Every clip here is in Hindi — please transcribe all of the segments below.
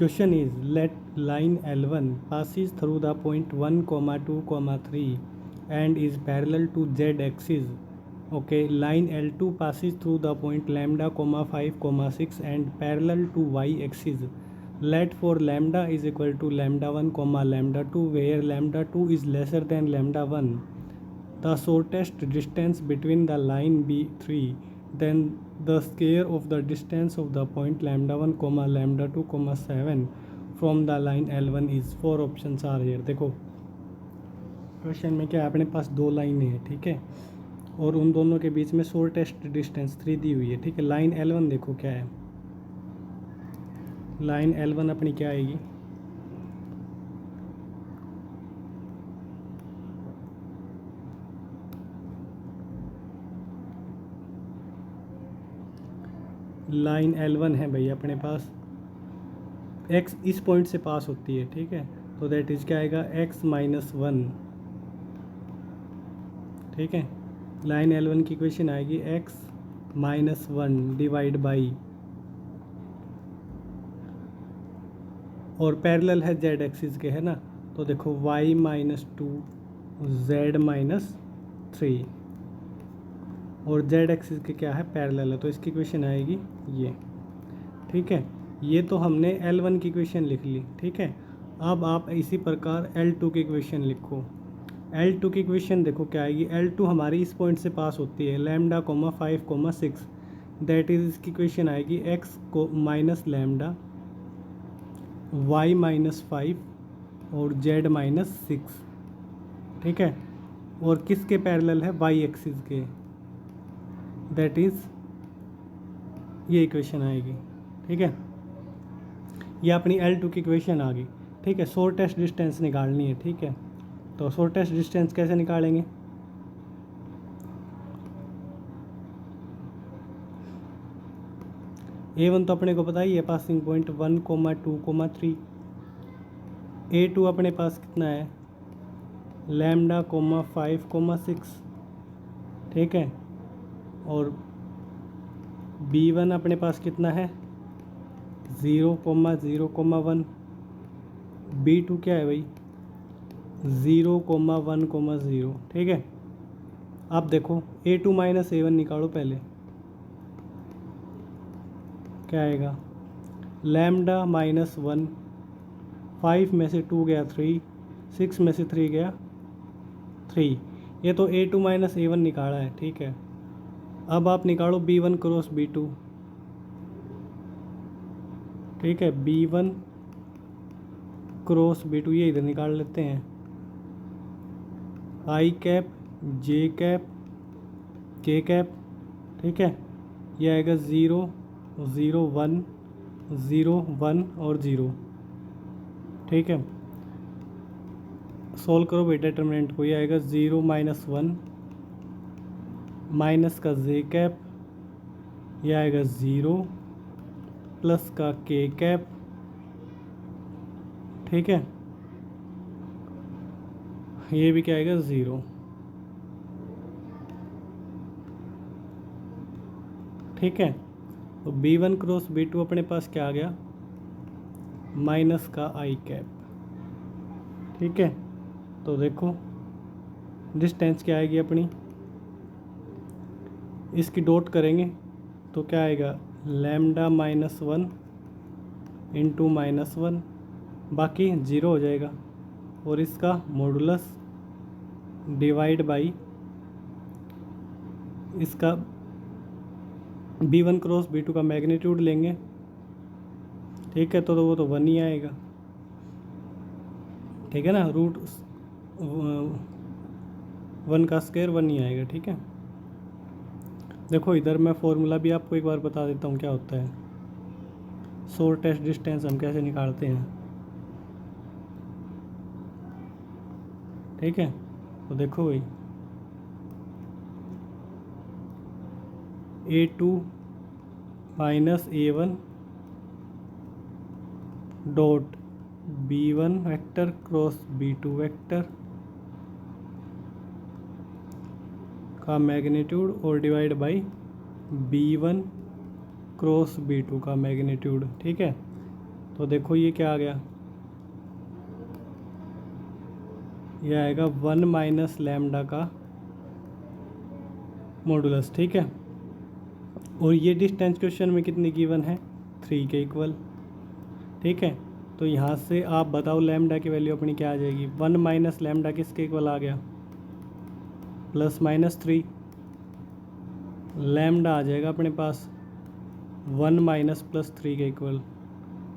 Question is, let line L1 passes through the point 1, 2, 3 and is parallel to z axis. Okay, line L2 passes through the point lambda, 5, 6 and parallel to y axis. Let for lambda is equal to lambda 1, lambda 2, where lambda 2 is lesser than lambda 1. The shortest distance between the line B3 then the square of the distance of the point lambda 1, lambda 2, 7 from the line L1 is 4 options are here. देखो क्वेश्चन में क्या है, अपने पास दो लाइनें हैं, ठीक है, और उन दोनों के बीच में शॉर्टेस्ट डिस्टेंस 3 दी हुई है, ठीक है। लाइन L1 देखो क्या है, लाइन L1 अपनी क्या आएगी, लाइन L1 है भाई अपने पास, x इस पॉइंट से पास होती है, ठीक है, तो दैट इज क्या आएगा x -1, ठीक है। लाइन L1 की इक्वेशन आएगी x -1 डिवाइड बाई, और पैरेलल है z एक्सिस के, है ना, तो देखो y -2 z -3 और z एक्सिस के क्या है, पैरेलल है, तो इसकी इक्वेशन आएगी ये, ठीक है। ये तो हमने L1 की इक्वेशन लिख ली, ठीक है। अब आप इसी प्रकार L2 की इक्वेशन लिखो। L2 की इक्वेशन देखो क्या आएगी, L2 हमारी इस पॉइंट से पास होती है लैम्डा, 5, 6, दैट इज़ इसकी इक्वेशन आएगी x को माइनस लैम्डा, y -5 और z -6, ठीक है, और किसके पैरेलल है, y एक्सिस के, दैट इज़ ये इक्वेशन आएगी, ठीक है। ये अपनी L2 की इक्वेशन आ गई, ठीक है। शॉर्टेस्ट डिस्टेंस निकालनी है, ठीक है, तो शॉर्टेस्ट डिस्टेंस कैसे निकालेंगे, A1 तो अपने को पता ही है, पासिंग पॉइंट 1, 2, 3। A2 अपने पास कितना है, लैम्डा, 5, 6, ठीक है, और B1 अपने पास कितना है, 0, 0, 1। B2 क्या है भाई, 0, 1, 0, ठीक है। अब देखो A2 - A1 निकालो पहले, क्या आएगा, लैम्डा -1, 5 में से 2 गया 3, 6 में से 3 गया 3, ये तो A2 - A1 निकाला है, ठीक है। अब आप निकालो B1 क्रॉस B2, ठीक है, B1 क्रॉस B2, ये इधर निकाल लेते हैं, I cap, J cap, K cap, ठीक है, ये आएगा 0, 0, 1, 0, 1 और 0, ठीक है। सोल्व करो भाई डिटर्मिनेंट को, ये आएगा 0 -1 माइनस का J कैप, ये आएगा 0 प्लस का K कैप, ठीक है, ये भी क्या आएगा 0, ठीक है। तो B1 क्रॉस B2 अपने पास क्या आ गया, माइनस का I कैप, ठीक है। तो देखो डिस्टेंस क्या आएगी अपनी, इसकी डॉट करेंगे तो क्या आएगा, लैम्डा -1 इंटू -1, बाकी 0 हो जाएगा, और इसका मॉडुलस डिवाइड बाई इसका B1 क्रॉस B2 का मैग्नीट्यूड लेंगे, ठीक है, तो वो तो 1 ही आएगा, ठीक है ना, रूट 1 का स्क्वायर 1 ही आएगा, ठीक है। देखो इधर मैं फॉर्मूला भी आपको एक बार बता देता हूँ क्या होता है, शॉर्टेस्ट डिस्टेंस हम कैसे निकालते हैं, ठीक है। तो देखो भाई A2 - A1 dot B1 vector cross B2 vector का मैग्नीट्यूड और divide by B1 cross B2 का मैग्नीट्यूड, ठीक है। तो देखो ये क्या आ गया, ये आएगा 1 माइनस लैम्डा का मॉडुलस। ठीक है, और ये डिस्टेंस क्वेश्चन में कितनी गिवन है, 3 के इक्वल। ठीक है, तो यहाँ से आप बताओ लैम्डा की वैल्यू अपनी क्या आ जाएगी, 1 माइनस लैम्डा किसके इक्वल आ गया, ±3। लैम्डा आ जाएगा अपने पास 1 माइनस +3 के इक्वल।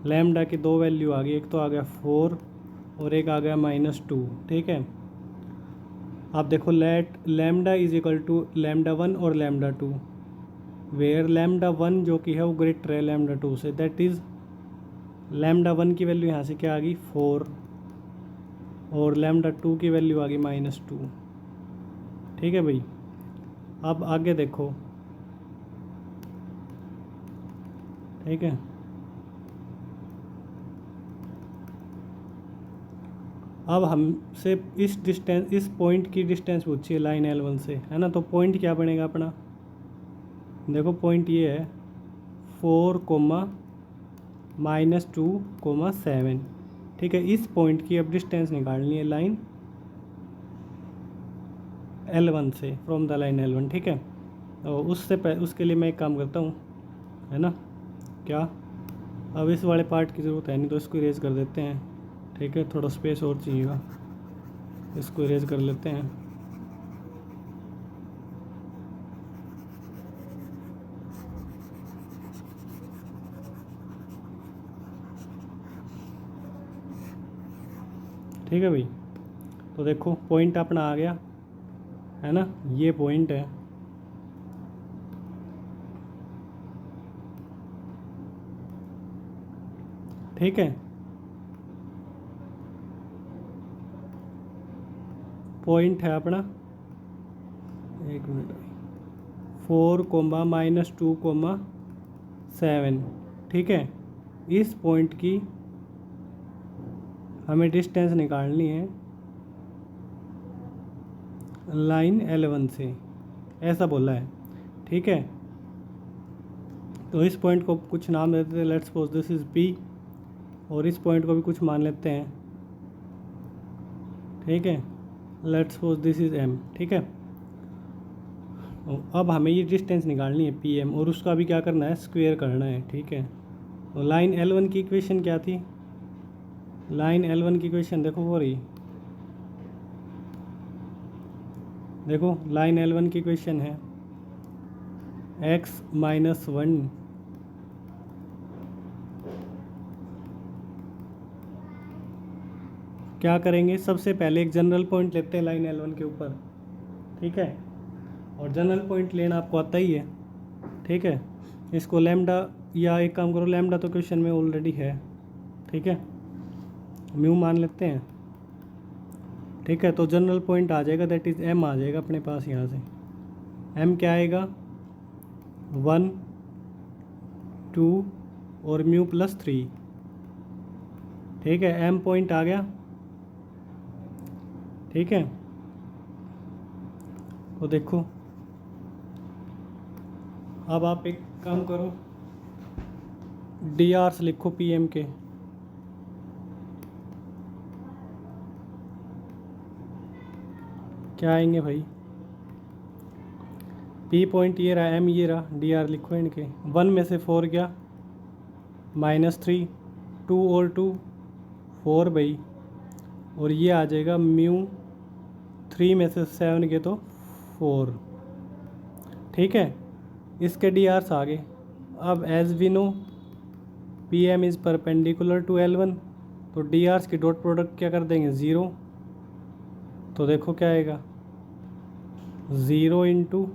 लैम्डा की दो वैल्यू आ गई, एक तो आ गया 4 और एक आ गया -2। ठीक है, आप देखो let lambda is equal to λ1 और λ2, वेयर λ1 जो कि है वो ग्रेटर है λ2 से, दैट इज़ λ1 की वैल्यू यहाँ से क्या आ गई 4 और λ2 की वैल्यू आ गई -2। ठीक है भाई, अब आगे देखो। ठीक है, अब हमसे इस डिस्टेंस, इस पॉइंट की डिस्टेंस पूछी है लाइन L1 से, है ना। तो पॉइंट क्या बनेगा अपना, देखो पॉइंट ये है 4, -2, 7। ठीक है, इस पॉइंट की अब डिस्टेंस निकालनी है लाइन L1 से, फ्रॉम द लाइन L1। ठीक है, और उसके लिए मैं एक काम करता हूँ, है ना, क्या, अब इस वाले पार्ट की ज़रूरत है नहीं तो इसको इरेज कर देते हैं। ठीक है, थोड़ा स्पेस और चाहिएगा, इसको इरेज कर लेते हैं। ठीक है भाई, तो देखो पॉइंट अपना आ गया, है ना, ये पॉइंट है। ठीक है, पॉइंट है अपना, एक मिनट, 4, -2, 7। ठीक है, इस पॉइंट की हमें डिस्टेंस निकालनी है लाइन L1 से, ऐसा बोला है। ठीक है, तो इस पॉइंट को कुछ नाम देते हैं, let's suppose this is P, और इस पॉइंट को भी कुछ मान लेते हैं। ठीक है, let's suppose this is M। ठीक है, अब हमें ये डिस्टेंस निकालनी है PM, और उसका भी क्या करना है, स्क्वायर करना है। ठीक है, तो लाइन L1 की इक्वेशन क्या थी, लाइन L1 की इक्वेशन देखो हो रही, देखो लाइन L1 की इक्वेशन है x - 1 क्या करेंगे, सबसे पहले एक जनरल पॉइंट लेते हैं लाइन L1 के ऊपर। ठीक है, और जनरल पॉइंट लेना आपको आता ही है। ठीक है, इसको लैम्डा, या एक काम करो, लैम्डा तो क्वेश्चन में ऑलरेडी है। ठीक है, म्यू मान लेते हैं। ठीक है, तो जनरल पॉइंट आ जाएगा, दैट इज़ M आ जाएगा अपने पास। यहाँ से M क्या आएगा, 1, 2 और म्यू +3। ठीक है, M पॉइंट आ गया। ठीक है, तो देखो अब आप एक काम करो, DRs लिखो PM के। क्या आएंगे भाई, P पॉइंट ये रहा, M ये रहा, DR लिखो इनके। 1 में से 4 गया, -3, 2 और 2 4 भाई, और ये आ जाएगा म्यू, 3 में से 7 गए तो 4। ठीक है, इसके DRs आ गए। अब as we know PM is perpendicular to L1, तो DRs की डॉट प्रोडक्ट क्या कर देंगे, 0। तो देखो क्या आएगा, 0 into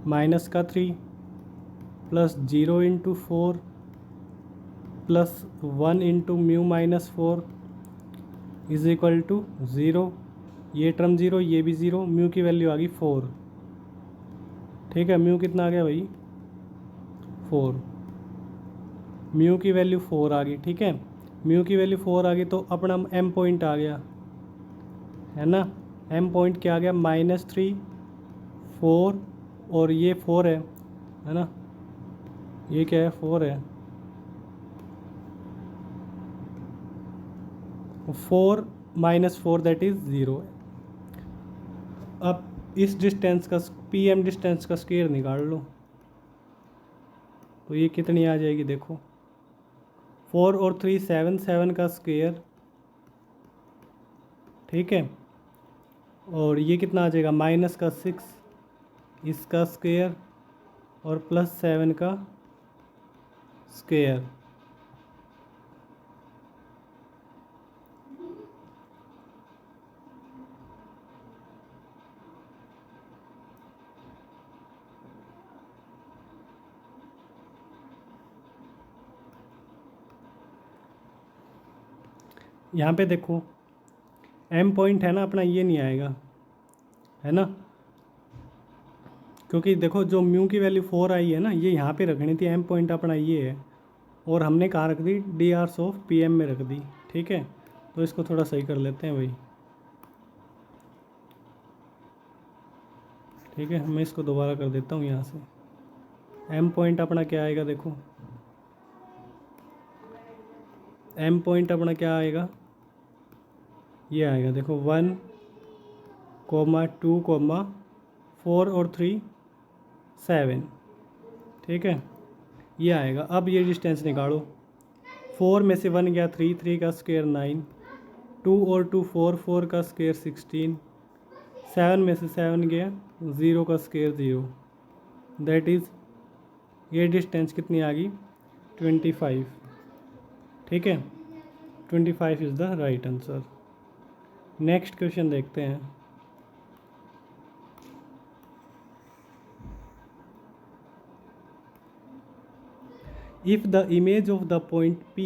-3 plus 0 into 4 plus 1 into mu -4 is equal to 0। ये टर्म 0, ये भी 0, म्यू की वैल्यू आ गई 4। ठीक है, म्यू कितना आ गया भाई, 4, म्यू की वैल्यू 4 आ गई। ठीक है, म्यू की वैल्यू 4 आ गई, तो अपना M पॉइंट आ गया, है ना। M पॉइंट क्या आ गया, -3, 4 और ये 4 है ना, ये क्या है, 4 है। 4 माइनस 4 दैट इज़ 0। अब इस डिस्टेंस का पी एम डिस्टेंस का स्क्वायर निकाल लो, तो ये कितनी आ जाएगी देखो, 4 और 3 7, 7 का स्क्वायर, ठीक है, और ये कितना आ जाएगा माइनस का 6 इसका स्क्वायर और प्लस 7 का स्क्वायर। यहाँ पे देखो एम पॉइंट है ना अपना, ये नहीं आएगा, है ना, क्योंकि देखो जो म्यू की वैल्यू 4 आई है ना, ये यहाँ पे रखनी थी, एम पॉइंट अपना ये है, और हमने कहाँ रख दी, D R's of P M में रख दी, ठीक है। तो इसको थोड़ा सही कर लेते हैं भाई, ठीक है, मैं इसको दोबारा कर देता हूँ यहाँ से। एम पॉइंट अपना क्या आएगा देखो, एम पॉइंट अपना क्या आएगा, ये आएगा देखो 1, 2, 4 और 3 7, ठीक है, ये आएगा। अब ये डिस्टेंस निकालो, 4 में से 1 गया 3, 3 का स्क्वायर 9, 2 और 2 4, 4 का स्क्वायर 16, 7 में से 7 गया 0 का स्क्वायर 0, दैट इज़ ये डिस्टेंस कितनी आ गई 25, ठीक है, 25 is the right answer. Next question देखते हैं। If the image of the point P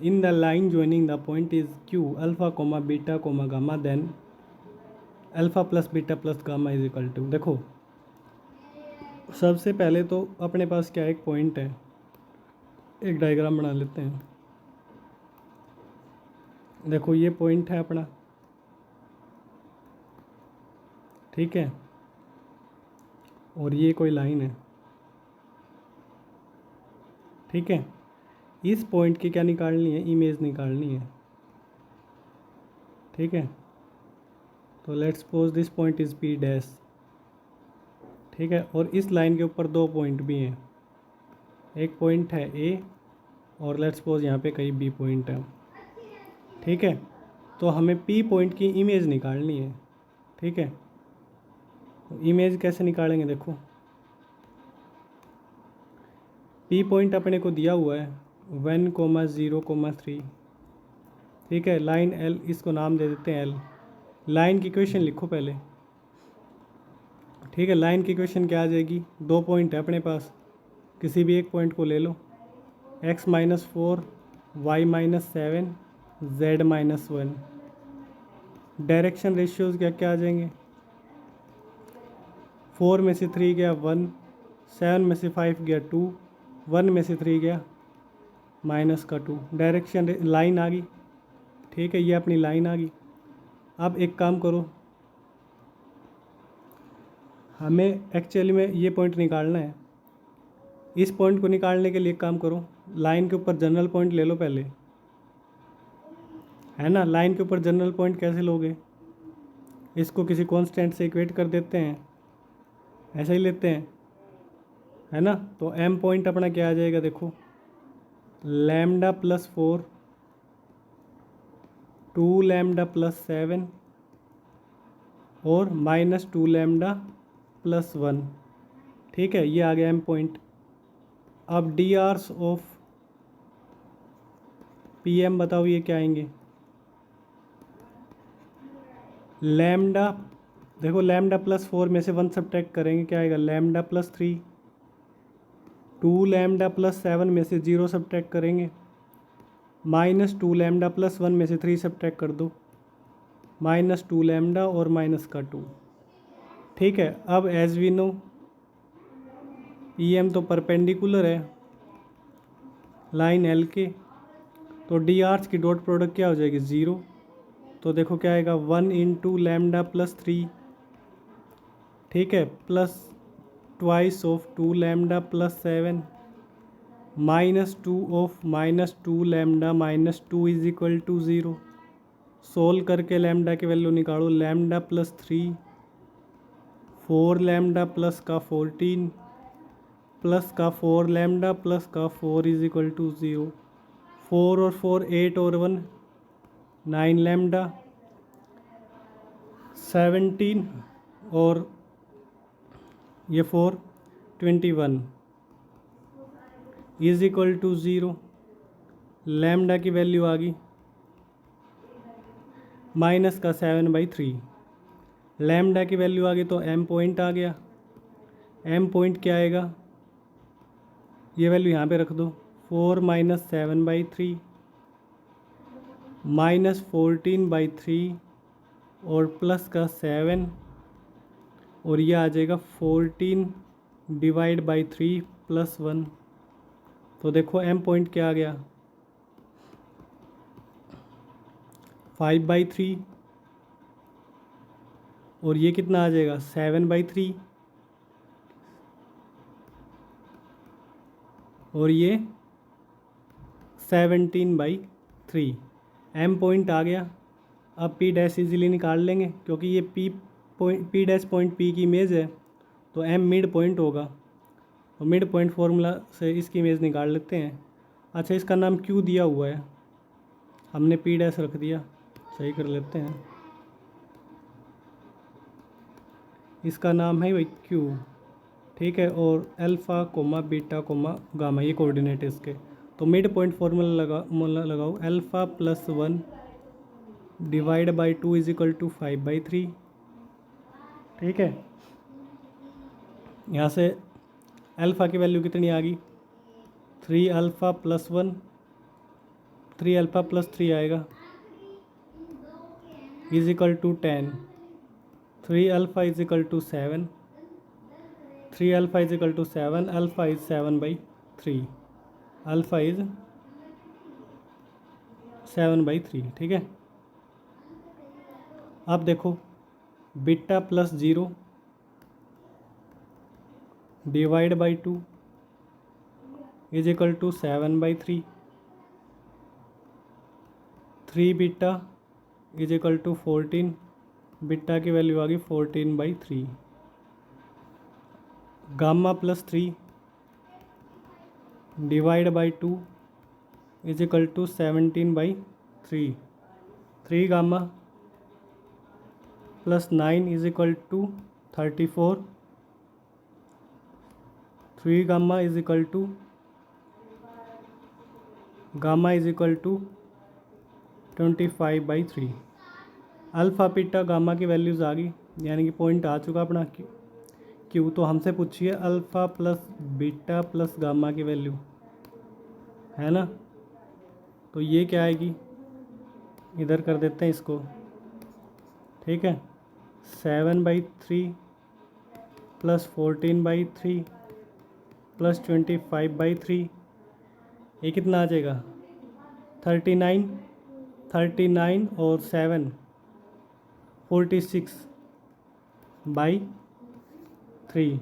in the line joining the point is Q alpha comma beta comma gamma, then alpha plus beta plus gamma is equal to, देखो सबसे पहले तो अपने पास क्या एक पॉइंट है, एक डायग्राम बना लेते हैं। देखो ये पॉइंट है अपना, ठीक है, और ये कोई लाइन है, ठीक है। इस पॉइंट की क्या निकालनी है, इमेज निकालनी है, ठीक है। तो let's suppose this point is P dash, ठीक है, और इस लाइन के ऊपर दो पॉइंट भी हैं, एक पॉइंट है ए और लेट्स सपोज यहाँ पे कहीं बी पॉइंट है, ठीक है। तो हमें पी पॉइंट की इमेज निकालनी है, ठीक है। तो इमेज कैसे निकालेंगे देखो, पी पॉइंट अपने को दिया हुआ है 1, 0, 3, ठीक है। लाइन एल, इसको नाम दे देते हैं एल। लाइन की इक्वेशन लिखो पहले, ठीक है। लाइन की इक्वेशन क्या आ जाएगी, दो पॉइंट है अपने पास, किसी भी एक पॉइंट को ले लो, x - 4 y - 7 z - 1। Direction ratios क्या क्या आ जाएंगे, 4 में से 3 गया 1, 7 में से 5 गया 2, 1 में से 3 गया माइनस का 2। डायरेक्शन लाइन आ गई, ठीक है, ये अपनी लाइन आ गई। अब एक काम करो, हमें एक्चुअली में ये पॉइंट निकालना है। इस पॉइंट को निकालने के लिए एक काम करो, लाइन के ऊपर जनरल पॉइंट ले लो पहले, है ना। लाइन के ऊपर जनरल पॉइंट कैसे लोगे, इसको किसी कांस्टेंट से इक्वेट कर देते हैं, ऐसा ही लेते हैं, है ना। तो एम पॉइंट अपना क्या आ जाएगा देखो, लैम्डा + 4, 2 लैम्डा + 7 और -2 लैम्डा + 1, ठीक है, ये आ गया एम पॉइंट। अब D R's of P M बताओ ये क्या आएंगे, लैम्डा, देखो लैम्डा +4 में से 1 सब्ट्रैक्ट करेंगे, क्या आएगा लैम्डा +3, 2 लैम्डा +7 में से 0 सब्ट्रैक्ट करेंगे, -2 लैम्डा +1 में से 3 सब्ट्रैक्ट कर दो, -2 लैम्डा और -2, ठीक है। अब as we know P M तो परपेंडिकुलर है लाइन एल के, तो डी आर्स की डॉट प्रोडक्ट क्या हो जाएगी 0। तो देखो क्या आएगा 1 × लैम्डा +3, ठीक है, plus twice of 2 lambda +7 -2 of -2 lambda -2 is equal to 0। Solve करके लैम्डा की वैल्यू निकालो। लैम्डा प्लस 3, 4 लैम्डा प्लस का 14 प्लस का 4 लैम्डा प्लस का 4 इज इक्वल टू 0। 4 और 4 8 और 1 9 लैम्डा, 17 और ये 4 21 इज इक्वल टू 0। लैम्डा की वैल्यू आ गई माइनस का 7/3। लैम्डा की वैल्यू आ गई तो m पॉइंट आ गया। m पॉइंट क्या आएगा, ये वैल्यू यहाँ पे रख दो। 4 माइनस 7/3 माइनस 14/3 और प्लस का 7 और ये आ जाएगा 14 डिवाइड बाई 3 प्लस 1। तो देखो m पॉइंट क्या आ गया 5/3 और ये कितना आ जाएगा 7/3 और ये 17/3। m पॉइंट आ गया। अब p डैश इजीली निकाल लेंगे क्योंकि ये p डैश पॉइंट p की इमेज है तो m मिड पॉइंट होगा। तो मिड पॉइंट फार्मूला से इसकी इमेज निकाल लेते हैं। अच्छा, इसका नाम q दिया हुआ है, हमने p डैश रख दिया, सही कर लेते हैं। इसका नाम है भाई q, ठीक है। और alpha comma beta comma gamma ये कोऑर्डिनेट है इसके। तो मिड पॉइंट फार्मूला लगाओ। Alpha plus 1 divide by 2 is equal to 5/3, ठीक है। यहाँ से अल्फ़ा की वैल्यू कितनी आ गई 3 अल्फ़ा प्लस 1, 3 अल्फ़ा प्लस 3 आएगा is equal to 10। 3 alpha is equal to 7, 3 alpha is equal to 7, alpha is 7/3, alpha is 7/3, ठीक है। अब देखो beta plus 0 divide by 2 is equal to 7/3, 3 beta is equal to 14, beta की वैल्यू आ गई 14/3। Gamma plus 3 divide by 2 is equal to 17/3, 3 gamma plus 9 is equal to 34, 3 gamma is equal to gamma is equal to 25/3। Alpha beta gamma की वैल्यूज़ आ गई, यानी कि पॉइंट आ चुका अपना क्यू। तो हमसे पूछिए alpha plus beta plus gamma की वैल्यू, है ना। तो ये क्या आएगी, इधर कर देते हैं इसको, ठीक है। 7/3 प्लस 14/3 प्लस 25/3, ये कितना आ जाएगा 39, 39 और 7 46/3।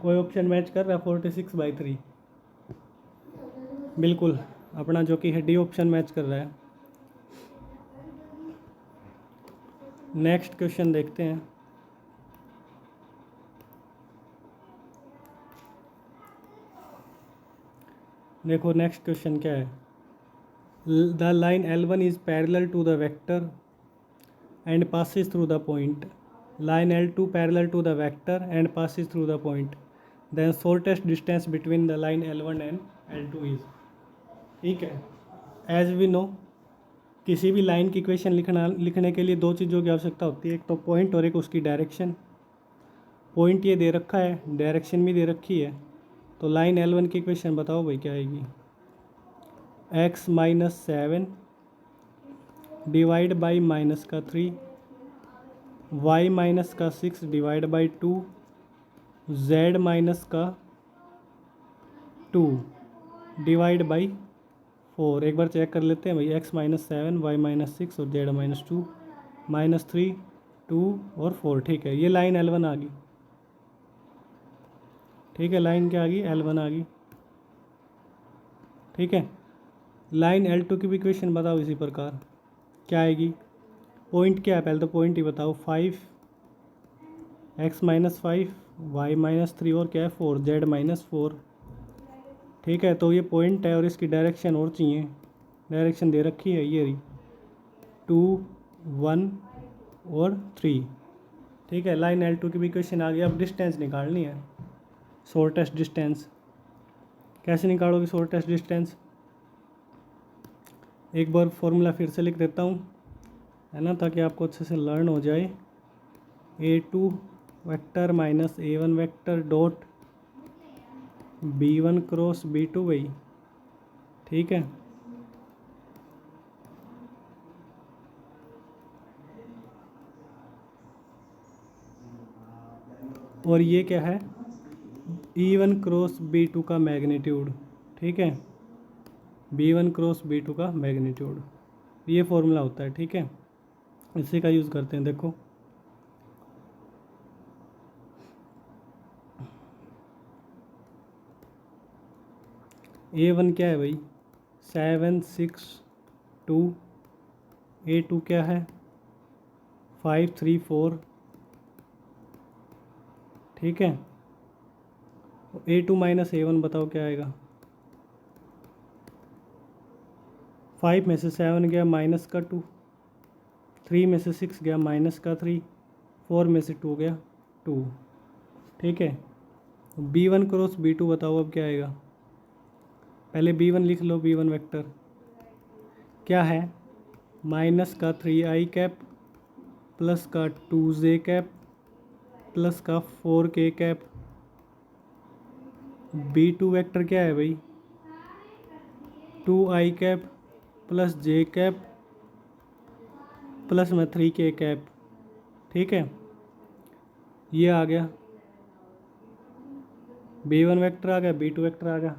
कोई ऑप्शन मैच कर रहा है 46/3, बिल्कुल अपना जो कि है डी ऑप्शन मैच कर रहा है। नेक्स्ट क्वेश्चन देखते हैं। देखो नेक्स्ट क्वेश्चन क्या है। The line L1 is parallel to the vector and passes through the point. Line L2 parallel to the vector and passes through the point. Then shortest distance between the line L1 and L2 is, ठीक है। एज वी नो किसी भी लाइन की इक्वेशन लिखने के लिए दो चीज़ों की आवश्यकता होती है, एक तो पॉइंट और एक उसकी डायरेक्शन। पॉइंट ये दे रखा है, डायरेक्शन भी दे रखी है। तो लाइन L1 की इक्वेशन बताओ भाई क्या आएगी, x minus 7 divide by minus का 3, y माइनस का 6 डिवाइड बाई 2, z माइनस का 2 डिवाइड बाई 4। एक बार चेक कर लेते हैं भाई, x माइनस 7, y माइनस 6 और z माइनस 2, माइनस 3, 2 और 4, ठीक है। ये लाइन L1 आ गई, ठीक है। लाइन क्या आ गई L1 आ गई, ठीक है। लाइन L2 की भी इक्वेशन बताओ इसी प्रकार, क्या आएगी, पॉइंट क्या है पहले तो पॉइंट ही बताओ, 5x-5 y-3 और क्या है 4 z-4। ठीक है, तो ये पॉइंट है और इसकी डायरेक्शन और चाहिए, डायरेक्शन दे रखी है ये रही 2, 1 और 3। ठीक है, लाइन L2 की भी क्वेश्चन आ गया। अब डिस्टेंस निकालनी है, शॉर्टेस्ट डिस्टेंस। कैसे निकालोगे शॉर्टेस्ट डिस्टेंस, एक बार फॉर्मूला फिर से लिख देता हूँ, है ना, ताकि आपको अच्छे से लर्न हो जाए। A2 vector minus A1 vector dot B1 cross B2 भाई। ठीक है, और ये क्या है, E1 क्रॉस B2 का मैग्नीट्यूड। ठीक है, B1 क्रॉस B2 का मैग्नीट्यूड, ये फॉर्मूला होता है। ठीक है, इसी का यूज़ करते हैं। देखो A1 क्या है भाई 762, A2 क्या है 534। ठीक है, A2 माइनस A1 बताओ क्या आएगा, 5 में से 7 गया माइनस का 2, 3 में से 6 गया माइनस का 3, 4 में से 2 गया 2। ठीक है, B1 क्रॉस B2 बताओ अब क्या आएगा, पहले B1 लिख लो, B1 वेक्टर क्या है माइनस का 3i कैप प्लस का 2j कैप प्लस का 4k कैप। B2 वेक्टर क्या है भाई 2i cap plus j cap plus में 3k कैप। ठीक है, ये आ गया B1 वेक्टर आ गया, B2 वेक्टर आ गया।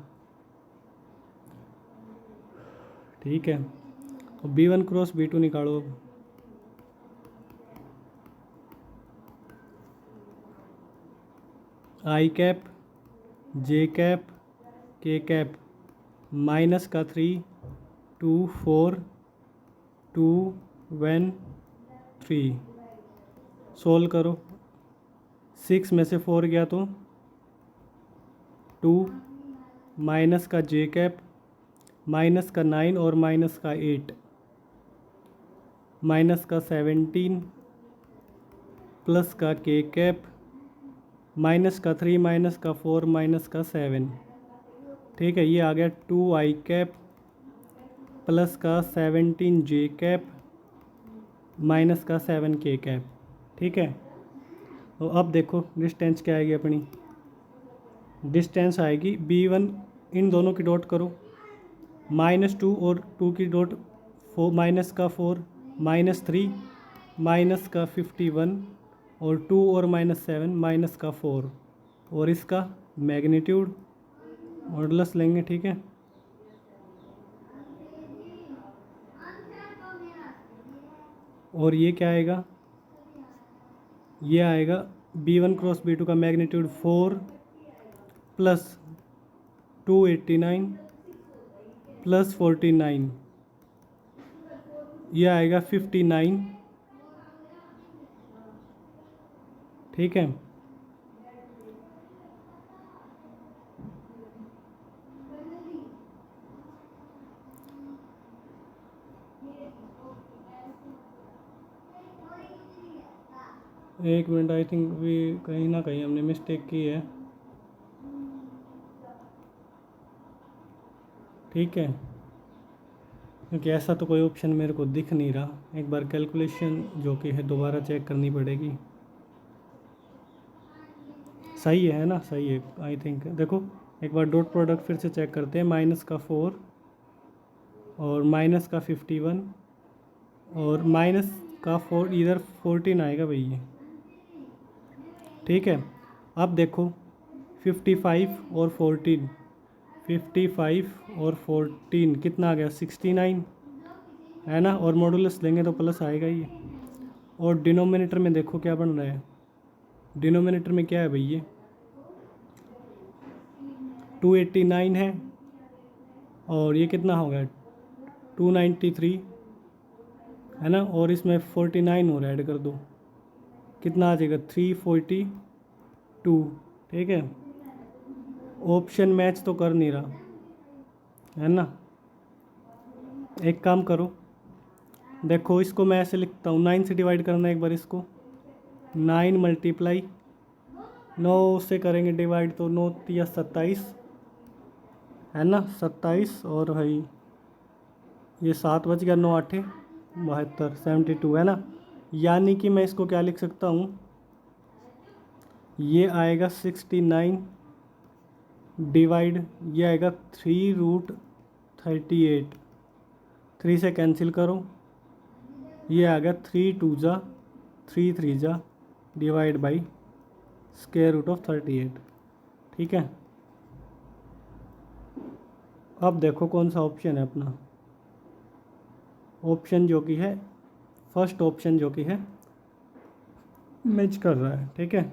ठीक है, तो B1 क्रॉस B2 निकालो अब, आई कैप जे कैप के कैप माइनस का 3, 2, 4, 2, 1, 3। सोल्व करो, 6 में से 4 गया तो 2, माइनस का जे कैप माइनस का 9 और माइनस का 8, माइनस का 17 प्लस का के कैप माइनस का 3 माइनस का 4 माइनस का 7। ठीक है, ये आ गया 2i कैप प्लस का 17 जे कैप माइनस का 7k कैप। ठीक है, तो अब देखो डिस्टेंस क्या आएगी अपनी, डिस्टेंस आएगी B1, इन दोनों की डॉट करो, -2 और 2 की डॉट 4 माइनस का 4 -3 माइनस का 51 और 2 और -7 माइनस का 4 और इसका मैग्नीट्यूड मॉडुलस लेंगे। ठीक है, और ये क्या आएगा, ये आएगा B1 क्रॉस B2 का मैग्नीट्यूड 4 प्लस 289 प्लस 49, ये आएगा 59। ठीक है, एक मिनट, आई थिंक भी कहीं ना कहीं हमने मिस्टेक की है। ठीक है, क्योंकि ऐसा तो कोई ऑप्शन मेरे को दिख नहीं रहा, एक बार कैलकुलेशन जो कि है दोबारा चेक करनी पड़ेगी। सही है ना, सही है आई थिंक। देखो एक बार डॉट प्रोडक्ट फिर से चेक करते हैं, माइनस का 4 और माइनस का 51 और माइनस का 4, इधर 14 आएगा भाई ये। ठीक है, अब देखो 55 और 14, 55 और 14 कितना आ गया 69, है ना, और मॉडुलस लेंगे तो प्लस आएगा ही। और डिनोमिनेटर में देखो क्या बन रहा है, डिनोमिनेटर में क्या है भाई ये 289 है और ये कितना हो गया 293 है ना, और इसमें 49 और ऐड कर दो, कितना आ जाएगा 342। ठीक है, ऑप्शन मैच तो कर नहीं रहा है ना। एक काम करो, देखो इसको मैं ऐसे लिखता हूँ, 9 से डिवाइड करना एक बार इसको, 9 मल्टीप्लाई 9 से करेंगे डिवाइड तो 9 या 27 है ना, 27 और भाई ये 7 बच गया, 9 8 72, 72 है ना। यानी कि मैं इसको क्या लिख सकता हूँ, ये आएगा 69 डिवाइड, ये आएगा 3√38, 3 से कैंसिल करो, ये आ गया 3 2 जा 3 3 जा divide by square root of 38। ठीक है, अब देखो कौन सा ऑप्शन है अपना, ऑप्शन जो कि है फर्स्ट ऑप्शन जो कि है मैच कर रहा है। ठीक है,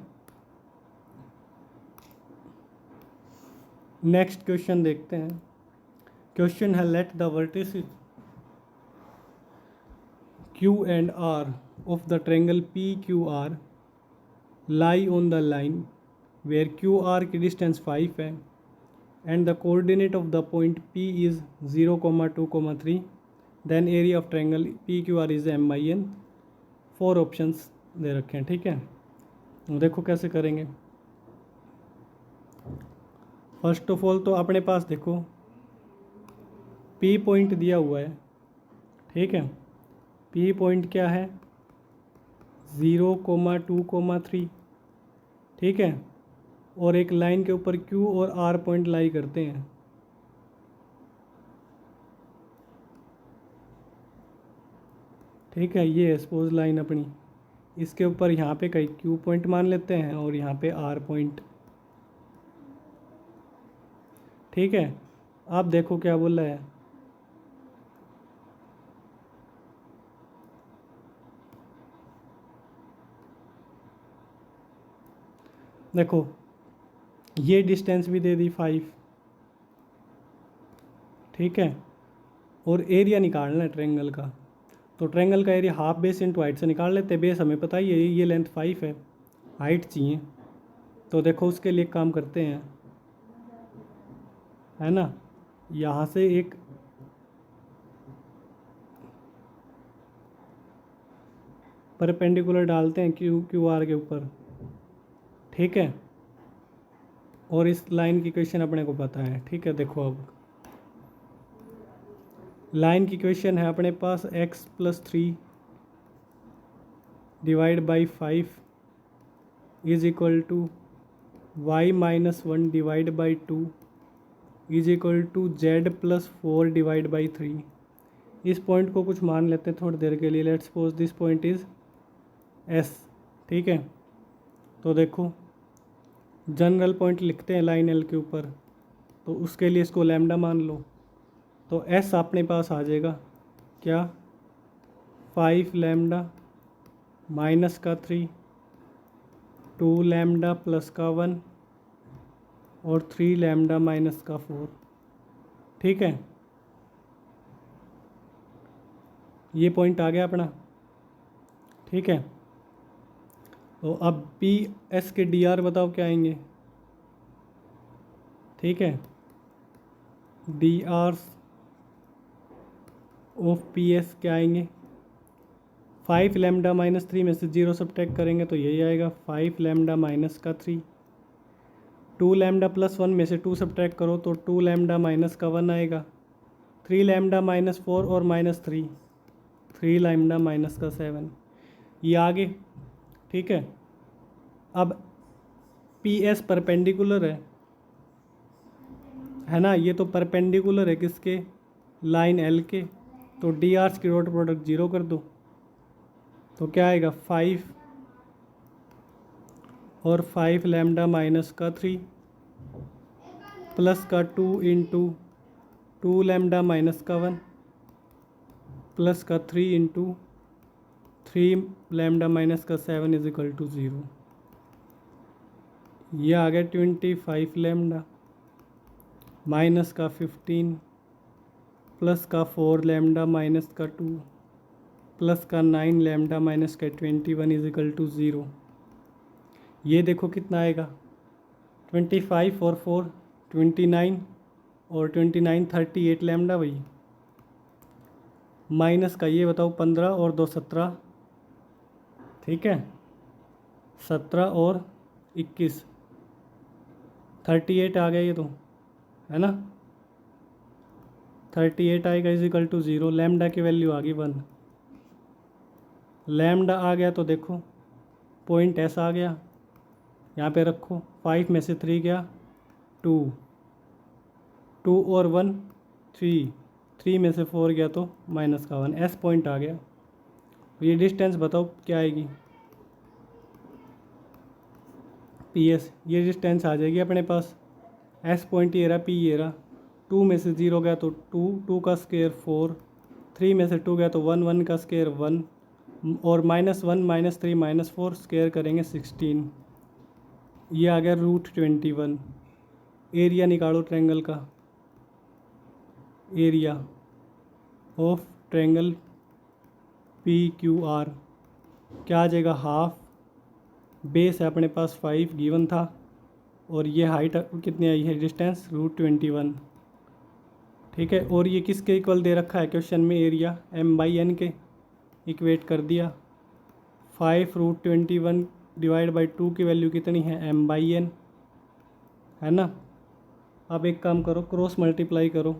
नेक्स्ट क्वेश्चन देखते हैं। क्वेश्चन है let the vertices Q and R of the triangle PQR lie on the line where QR की डिस्टेंस 5 है and the coordinate of the point P is 0, 2, 3, then area of triangle PQR is MIN। 4 options दे रखे हैं। ठीक है, देखो कैसे करेंगे। फर्स्ट ऑफ ऑल तो अपने पास देखो P पॉइंट दिया हुआ है। ठीक है, P पॉइंट क्या है 0, 2, 3। ठीक है, और एक लाइन के ऊपर Q और R पॉइंट लाई करते हैं। ठीक है, ये है सपोज लाइन अपनी, इसके ऊपर यहाँ पे कहीं Q पॉइंट मान लेते हैं और यहाँ पे R पॉइंट। ठीक है, आप देखो क्या बोल रहा है, देखो ये डिस्टेंस भी दे दी 5। ठीक है, और एरिया निकालना है ट्रायंगल का, तो ट्रायंगल का area half base into height से निकाल लेते हैं। बेस हमें पता ही है, ये लेंथ 5 है, हाइट चाहिए, तो देखो उसके लिए काम करते हैं, है ना। यहाँ से एक परपेंडिकुलर डालते हैं क्यू आर के ऊपर। ठीक है, और इस लाइन की इक्वेशन अपने को पता है। ठीक है, देखो अब लाइन की इक्वेशन है अपने पास x+3 divide by 5 is equal to y-1 divide by 2 is equal to z+4 divide by 3। इस पॉइंट को कुछ मान लेते हैं थोड़ी देर के लिए, let's suppose this point is s। ठीक है, तो देखो जनरल पॉइंट लिखते हैं लाइन l के ऊपर, तो उसके लिए इसको लैम्डा मान लो, तो s अपने पास आ जाएगा क्या 5 लैम्डा माइनस का 3, 2 लैम्डा प्लस का 1 और 3 लैम्डा माइनस का 4। ठीक है, ये पॉइंट आ गया अपना। ठीक है, तो अब पी एस के डी आर बताओ क्या आएंगे। ठीक है, D R of P S क्या आएंगे, 5 लैम्डा माइनस 3 में से 0 सब्ट्रैक्ट करेंगे तो यही आएगा 5 लैम्डा माइनस का 3। 2 लैम्डा प्लस 1 में से 2 सब्ट्रैक्ट करो तो 2 लैम्डा माइनस का 1 आएगा। 3 लैम्डा माइनस 4 और माइनस 3, 3 लैम्डा माइनस का 7, ये आगे। ठीक है, अब पी एस परपेंडिकुलर है ना, ये तो परपेंडिकुलर है किसके, लाइन एल के, तो डी आर्स की डॉट प्रोडक्ट 0 कर दो, तो क्या आएगा 5 और 5 लैम्डा माइनस का 3 प्लस का 2 इंटू 2 लैम्डा माइनस का 1 प्लस का 3 इंटू 3 लैम्डा माइनस का 7 इज इक्वल टू 0। ये आ गया 25 लैम्डा माइनस का 15 प्लस का 4 लैम्डा माइनस का 2 प्लस का 9 लैम्डा माइनस का 21 इज इक्वल टू 0। ये देखो कितना आएगा, 25 और 4 29 और 29 38 लैम्डा वही, माइनस का ये बताओ 15 और 2 17, ठीक है 17 और 21 38 आ गया ये तो, है ना 38 आएगा इज इक्वल टू 0। लैम्डा की वैल्यू आ गई 1, लैम्डा आ गया तो देखो पॉइंट ऐसा आ गया, यहाँ पे रखो 5 में से 3 गया 2, 2 और 1 3, 3 में से 4 गया तो माइनस का 1, एस पॉइंट आ गया। ये डिस्टेंस बताओ क्या आएगी, पी एस, ये डिस्टेंस आ जाएगी अपने पास, एस पॉइंट ये रहा, पी ये रहा, 2 में से 0 गया तो 2, 2 का स्क्वायर 4, 3 में से 2 गया तो 1, 1 का स्क्वायर 1 और -1 -3 -4 स्क्वायर करेंगे 16, ये आ गया √21। एरिया निकालो ट्रायंगल का, area of triangle P Q R क्या आ जाएगा, हाफ, बेस है अपने पास 5 गिवन था और ये हाइट कितनी आई है, डिस्टेंस √21, ठीक है। और ये किसके इक्वल दे रखा है क्वेश्चन में, एरिया m/n के इक्वेट कर दिया, 5√21 डिवाइड बाई 2 की वैल्यू कितनी है m/n, है ना। अब एक काम करो, क्रॉस मल्टीप्लाई करो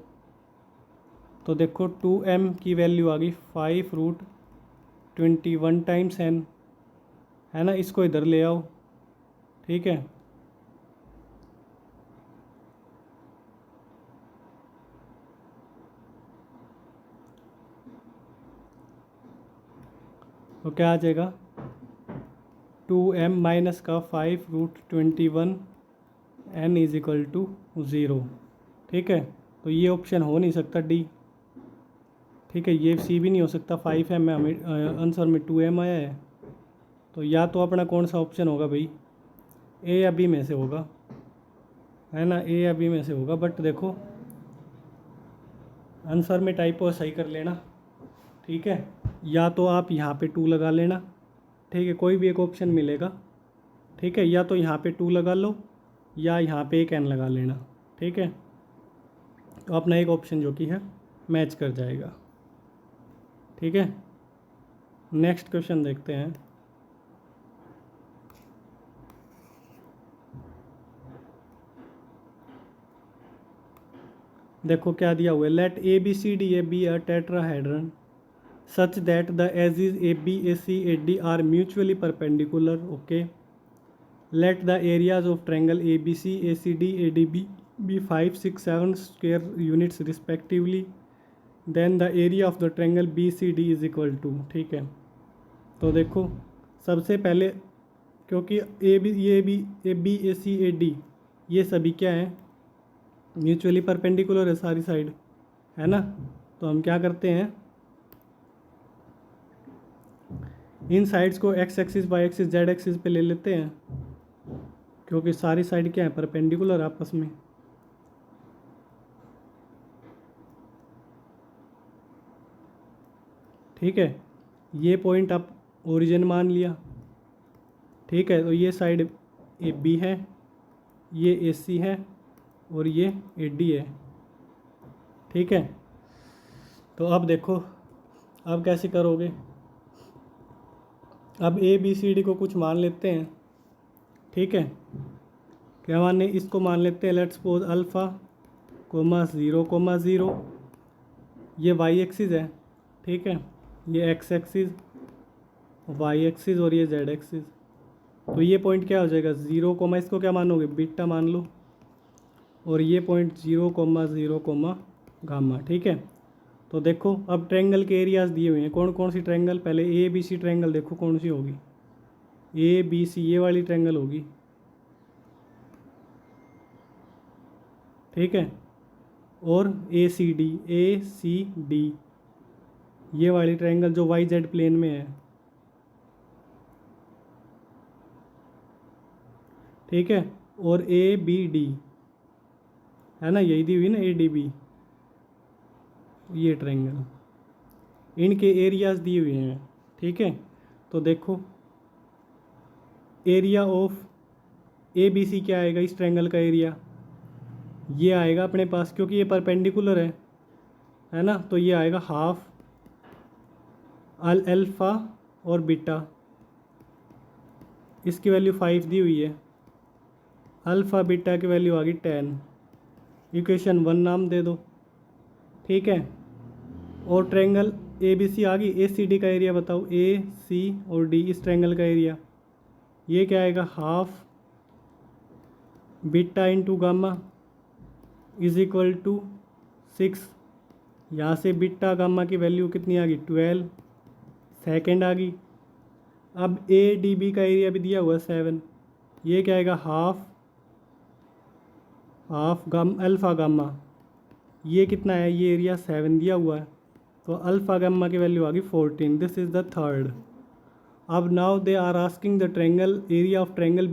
तो देखो 2m की वैल्यू आ गई 5√21 टाइम्स n, है ना, इसको इधर ले आओ, ठीक है तो क्या आ जाएगा 2m माइनस का 5√21 n इज इक्वल टू 0, ठीक है। तो ये ऑप्शन हो नहीं सकता डी, ठीक है, ये सी भी नहीं हो सकता, 5m में हमें आंसर में 2m आया है, तो या तो अपना कौन सा ऑप्शन होगा भाई, ए या बी में से होगा, है ना, ए या बी में से होगा। बट देखो आंसर में टाइपो सही कर लेना, ठीक है, या तो आप यहाँ पे 2 लगा लेना, ठीक है, कोई भी एक ऑप्शन मिलेगा, ठीक है, या तो यहाँ पे 2 लगा लो या यहाँ पे एक n लगा लेना, ठीक है, तो अपना एक ऑप्शन जो कि है मैच कर जाएगा, ठीक है। नेक्स्ट क्वेश्चन देखते हैं। देखो क्या दिया हुआ है, let A B C D A be a tetrahedron such that the edges AB, AC, AD are mutually perpendicular, okay. Let the areas of triangle ABC, ACD, ADB be 5, 6, 7 square units respectively. Then the area of the triangle BCD is equal to, ठीक है। तो देखो सबसे पहले क्योंकि A B A C A D ये सभी क्या है, म्यूचुअली परपेंडिकुलर है सारी साइड, है ना, तो हम क्या करते हैं, इन साइड्स को X axis Y axis Z axis पे ले लेते हैं, क्योंकि सारी साइड क्या है, परपेंडिकुलर आपस में, ठीक है। ये पॉइंट आप ओरिजिन मान लिया, ठीक है, तो ये साइड ए बी है, ये ए सी है और ये ए डी है, ठीक है। तो अब देखो अब कैसे करोगे, अब ए बी सी डी को कुछ मान लेते हैं, ठीक है, क्या माने, इसको मान लेते हैं, लेट्स सपोज अल्फ़ा कोमा 0,0, ये वाई एक्सिस है, ठीक है, ये एक्स एक्सिस, वाई एक्सिस और ये जेड एक्सिस, तो ये पॉइंट क्या हो जाएगा 0, इसको क्या मानोगे, बीटा मान लो, और ये पॉइंट 0,0, गामा, ठीक है। तो देखो अब ट्रायंगल के एरियाज दिए हुए हैं, कौन कौन सी ट्रायंगल, पहले ए बी सी ट्रायंगल देखो कौन सी होगी, ए बी सी ये वाली ट्रायंगल होगी, ठीक है, और ए सी डी ये वाली ट्रायंगल जो वाई जेड प्लेन में है, ठीक है, और ए बी डी है ना, यही दी हुई ना ए डी बी, ये ट्रायंगल, इनके एरियाज दिए हुए हैं, ठीक है। तो देखो एरिया ऑफ ABC क्या आएगा, इस ट्रायंगल का एरिया ये आएगा अपने पास, क्योंकि ये परपेंडिकुलर है ना, तो ये आएगा हाफ अल्फ़ा और बीटा, इसकी वैल्यू 5 दी हुई है, अल्फ़ा बीटा की वैल्यू आ गई 10। इक्वेशन 1 नाम दे दो, ठीक है। और ट्रायंगल ABC आ गई, ACD का एरिया बताओ, AC और D इस ट्रायंगल का एरिया, ये क्या आएगा, half beta into gamma is equal to 6। यहाँ से बीटा गामा की वैल्यू कितनी आ गई, 12 सेकेंड आ गई। अब ADB का एरिया भी दिया हुआ है 7, ये क्या आएगा, हाफ अल्फ़ा गामा, ये कितना है, ये एरिया 7 दिया हुआ है, तो अल्फ़ा गामा की वैल्यू आ गई 14। This is the third. अब now they are asking the triangle area of triangle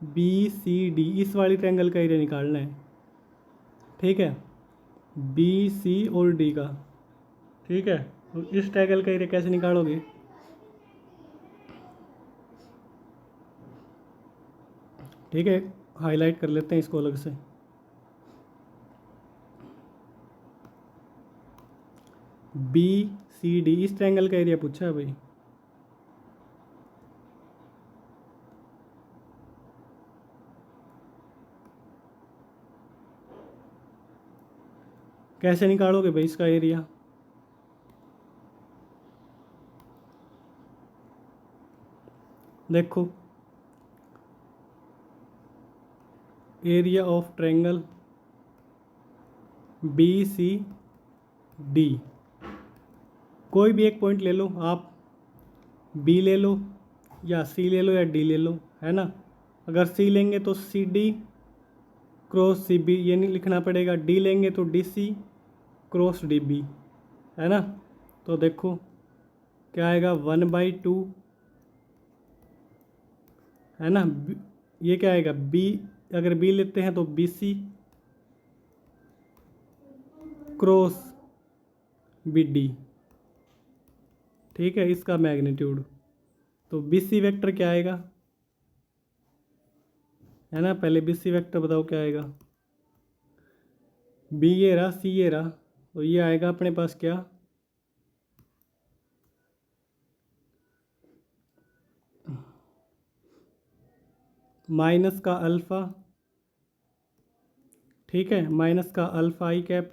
BCD, इस वाली ट्रायंगल का एरिया निकालना है, ठीक है, BC और D का, ठीक है। तो इस ट्रायंगल का एरिया कैसे निकालोगे, ठीक है, हाईलाइट कर लेते हैं इसको अलग से। BCD इस ट्रायंगल का एरिया पूछा है भाई, कैसे निकालोगे भाई इसका एरिया, देखो एरिया ऑफ ट्रायंगल BCD, कोई भी एक पॉइंट ले लो आप, B ले लो या C ले लो या D ले लो, है ना। अगर C लेंगे तो CD क्रॉस CB, ये नहीं लिखना पड़ेगा, D लेंगे तो DC क्रॉस DB, है ना। तो देखो क्या आएगा, 1/2, है ना। ये क्या आएगा, B, अगर B लेते हैं तो BC क्रॉस BD, ठीक है, इसका मैग्नीट्यूड। तो BC वेक्टर क्या आएगा, है ना, पहले BC वेक्टर बताओ क्या आएगा, B ये रहा, C ये रहा, तो ये आएगा अपने पास क्या, माइनस का अल्फ़ा, ठीक है, माइनस का अल्फ़ा I कैप,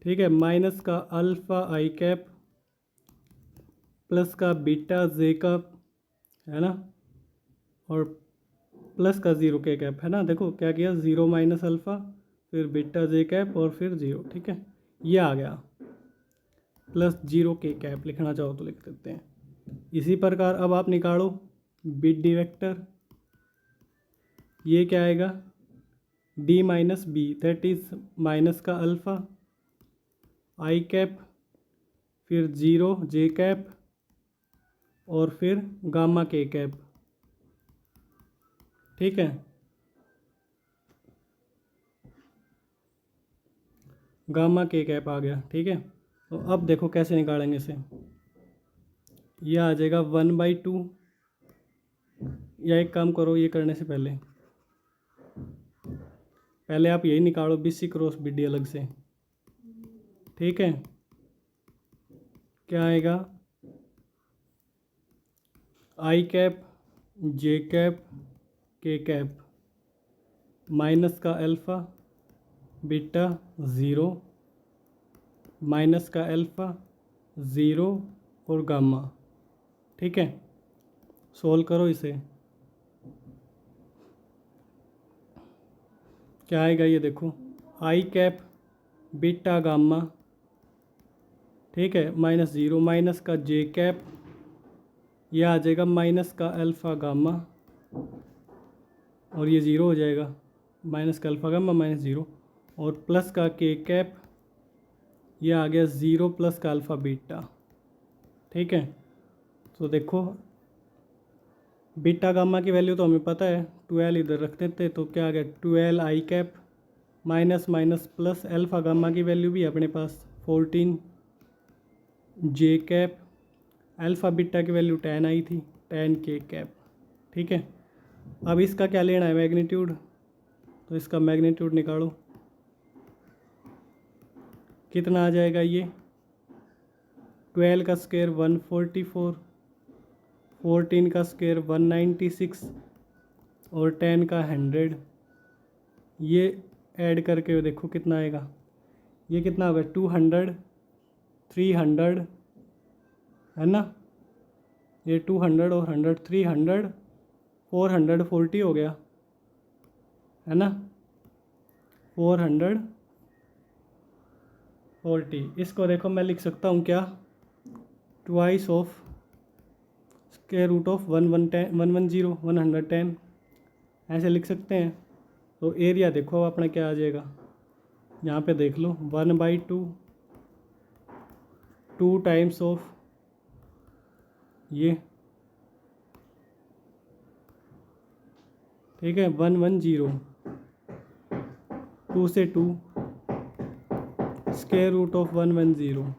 ठीक है, माइनस का अल्फ़ा I कैप प्लस का बीटा J कैप, है ना, और प्लस का 0 K कैप, है ना। देखो क्या किया, 0 माइनस अल्फ़ा फिर बीटा J कैप और फिर 0, ठीक है, ये आ गया, प्लस 0 K कैप लिखना चाहो तो लिख सकते हैं। इसी प्रकार अब आप निकालो BD वेक्टर, ये क्या आएगा, D minus B, that is minus का अल्फ़ा I कैप फिर 0 J कैप और फिर गामा K कैप, ठीक है, गामा K कैप आ गया, ठीक है। तो अब देखो कैसे निकालेंगे इसे, यह आ जाएगा 1/2, या एक काम करो, ये करने से पहले आप यही निकालो BC क्रॉस BD अलग से, ठीक है। क्या आएगा, I cap J cap K cap minus का अल्फ़ा बीटा 0 माइनस का अल्फ़ा 0 और गामा, ठीक है। सोल्व करो इसे, क्या आएगा, ये देखो I कैप बीटा गामा, ठीक है, माइनस 0 माइनस का J कैप, यह आ जाएगा माइनस का अल्फ़ा गामा और ये 0 हो जाएगा, माइनस का अल्फ़ा गामा माइनस 0, और प्लस का K कैप, यह आ गया 0 प्लस का अल्फ़ा बीटा, ठीक है। तो देखो बीटा गामा की वैल्यू तो हमें पता है, 12 इधर रख देते, तो क्या आ गया, 12 I cap minus minus plus alpha gamma की वैल्यू भी है अपने पास 14 जे कैप, अल्फ़ा बीटा की वैल्यू 10 आई थी 10 के कैप। ठीक है, अब इसका क्या लेना है मैग्नीट्यूड, तो इसका मैग्नीट्यूड निकालो, कितना आ जाएगा ये 12 का स्क्वायर 144, 14 का स्क्वायर 196 और 10 का 100। ये ऐड करके देखो कितना आएगा, ये कितना होगा 200, 300 है ना, ये 200 और 100 300 440 हो गया है ना, 440। इसको देखो मैं लिख सकता हूँ क्या, twice of square root of 110 ऐसे लिख सकते हैं। तो एरिया देखो अपना क्या आ जाएगा, यहाँ पे देख लो 1/2 2 टाइम्स ऑफ ये, ठीक है 110 2 से 2 square root of 110।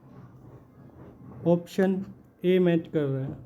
Option A match कर रहा है।